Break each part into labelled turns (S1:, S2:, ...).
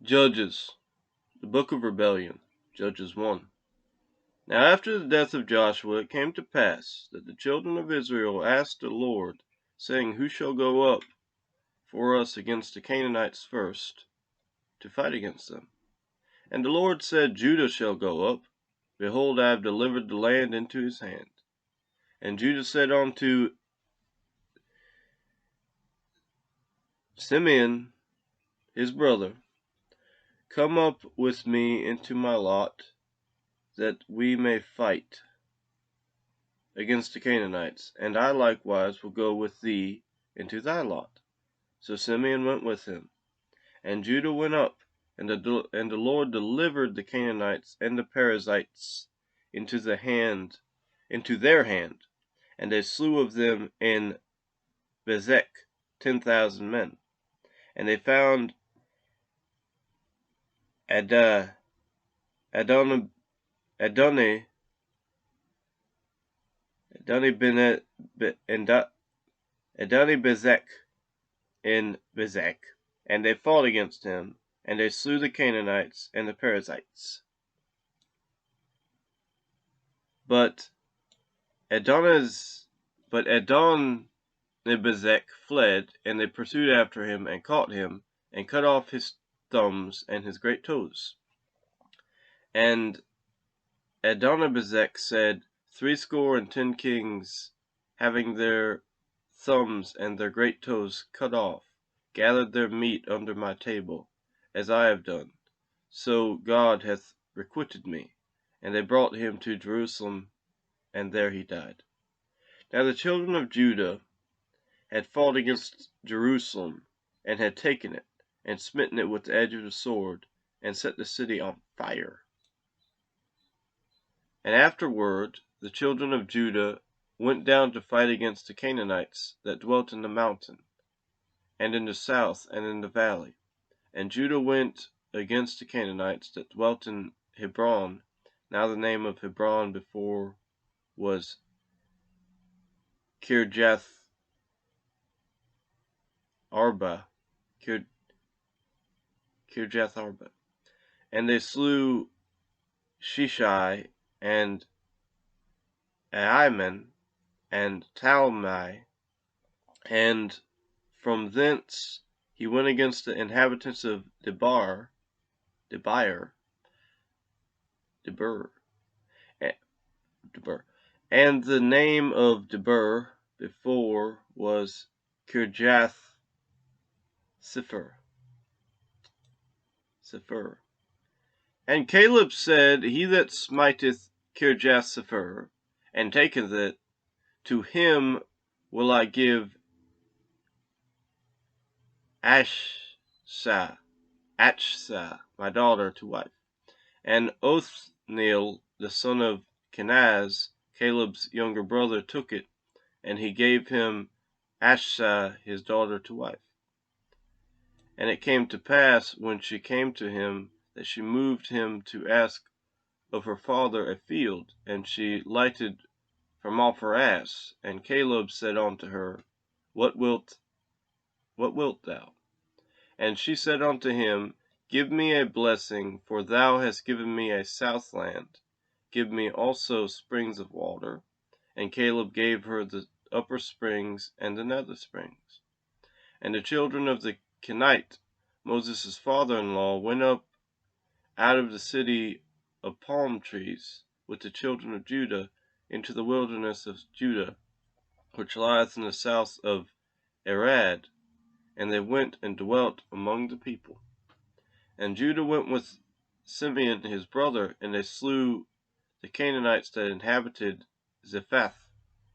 S1: Judges, the Book of Rebellion, Judges 1. Now after the death of Joshua it came to pass that the children of Israel asked the Lord, saying, Who shall go up for us against the Canaanites first, to fight against them? And the Lord said, Judah shall go up. Behold, I have delivered the land into his hand. And Judah said unto Simeon his brother, Come up with me into my lot, that we may fight against the Canaanites, and I likewise will go with thee into thy lot. So Simeon went with him, and Judah went up, and the Lord delivered the Canaanites and the Perizzites into their hand, and they slew of them in Bezek 10,000 men. And they found Adoni Bezek in Bezek, and they fought against him, and they slew the Canaanites and the Perizzites. But Adonibezek fled, and they pursued after him, and caught him, and cut off his thumbs and his great toes. And Adonibezek said, 70 kings, having their thumbs and their great toes cut off, gathered their meat under my table, as I have done. So God hath requited me. And they brought him to Jerusalem, and there he died. Now the children of Judah had fought against Jerusalem, and had taken it, and smitten it with the edge of the sword, and set the city on fire. And afterward the children of Judah went down to fight against the Canaanites that dwelt in the mountain, and in the south, and in the valley. And Judah went against the Canaanites that dwelt in Hebron. Now the name of Hebron before was Kirjath Arba. And they slew Shishai and Ahiman and Talmai, and from thence he went against the inhabitants of Debir, and the name of Debir before was Kirjath Sipher. And Caleb said, He that smiteth Kirjath Sipher, and taketh it, to him will I give Achsah, my daughter, to wife. And Othniel, the son of Kenaz, Caleb's younger brother, took it, and he gave him Achsah his daughter to wife. And it came to pass, when she came to him, that she moved him to ask of her father a field, and she lighted from off her ass. And Caleb said unto her, What wilt thou? And she said unto him, Give me a blessing, for thou hast given me a south land. Give me also springs of water. And Caleb gave her the upper springs and the nether springs. And the children of the Kenite, Moses' father-in-law, went up out of the city of palm trees with the children of Judah into the wilderness of Judah, which lieth in the south of Arad, and they went and dwelt among the people. And Judah went with Simeon his brother, and they slew the Canaanites that inhabited Zephath,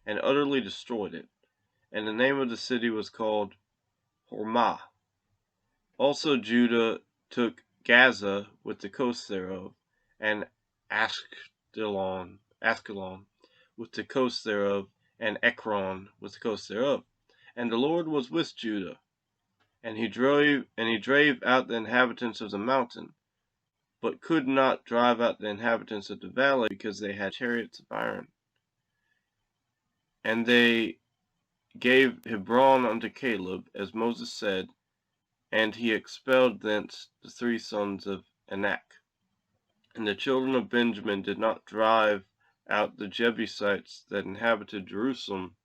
S1: and utterly destroyed it. And the name of the city was called Hormah. Also Judah took Gaza with the coast thereof, and Askelon with the coast thereof, and Ekron with the coast thereof. And the Lord was with Judah, and he drave out the inhabitants of the mountain, but could not drive out the inhabitants of the valley, because they had chariots of iron. And they gave Hebron unto Caleb, as Moses said, and he expelled thence the 3 sons of Anak. And the children of Benjamin did not drive out the Jebusites that inhabited Jerusalem,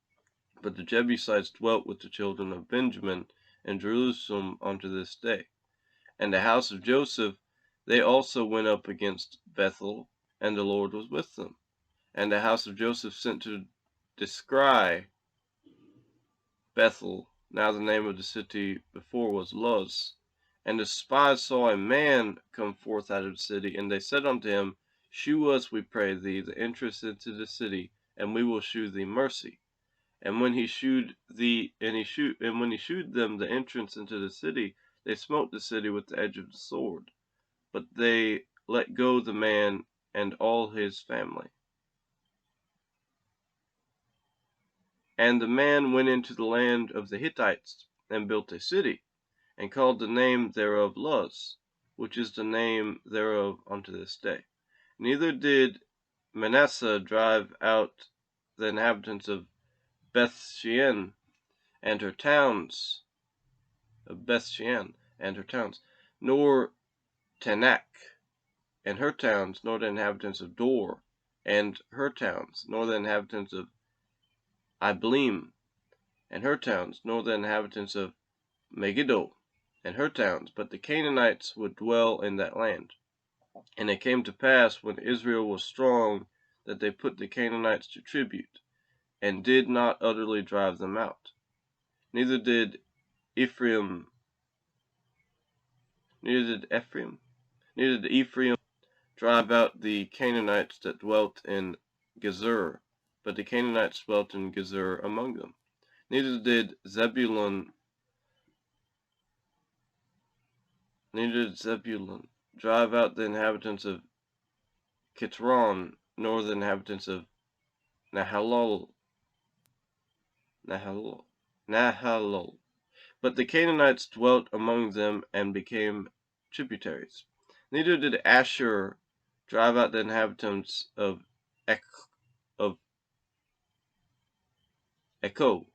S1: but the Jebusites dwelt with the children of Benjamin in Jerusalem unto this day. And the house of Joseph, they also went up against Bethel, and the Lord was with them. And the house of Joseph sent to descry Bethel, now the name of the city before was Luz. And the spies saw a man come forth out of the city, and they said unto him, Shew us, we pray thee, the entrance into the city, and we will shew thee mercy. And when he shewed them the entrance into the city, they smote the city with the edge of the sword. But they let go the man and all his family. And the man went into the land of the Hittites, and built a city, and called the name thereof Luz, which is the name thereof unto this day. Neither did Manasseh drive out the inhabitants of Bethshean and her towns, nor Tanakh and her towns, nor the inhabitants of Dor and her towns, nor the inhabitants of Ibleam and her towns, nor the inhabitants of Megiddo and her towns, but the Canaanites would dwell in that land. And it came to pass, when Israel was strong, that they put the Canaanites to tribute, and did not utterly drive them out. Neither did Ephraim drive out the Canaanites that dwelt in Gezer, but the Canaanites dwelt in Gezer among them. Neither did Zebulun drive out the inhabitants of Kitron, nor the inhabitants of Nahalol. But the Canaanites dwelt among them and became tributaries. Neither did Asher drive out the inhabitants of Echo,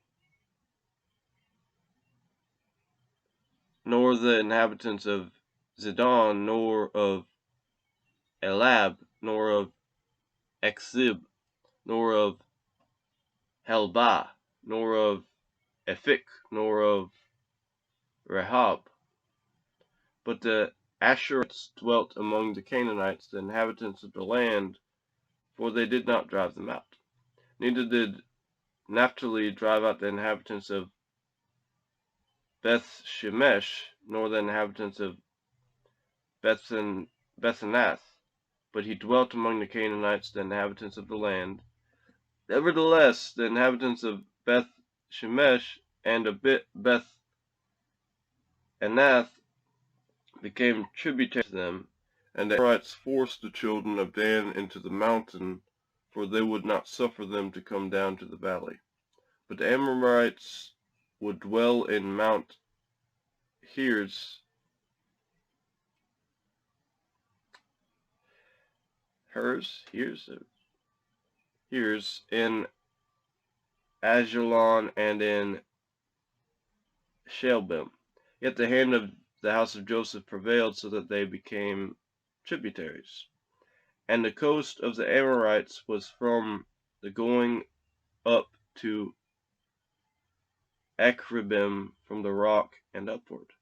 S1: nor the inhabitants of Zidon, nor of Elab, nor of Exib, nor of Helbah, nor of Ephik, nor of Rehob. But the Asherites dwelt among the Canaanites, the inhabitants of the land, for they did not drive them out. Neither did Naphtali drive out the inhabitants of Beth Shemesh, nor the inhabitants of Bethanath, but he dwelt among the Canaanites, the inhabitants of the land. Nevertheless, the inhabitants of Beth Shemesh and of Beth Anath became tributaries to them, and the Amorites forced the children of Dan into the mountain, for they would not suffer them to come down to the valley. But the Amorites would dwell in Mount Heres, in Ajalon and in Shalbim. Yet the hand of the house of Joseph prevailed, so that they became tributaries. And the coast of the Amorites was from the going up to Akribim, from the rock and upward.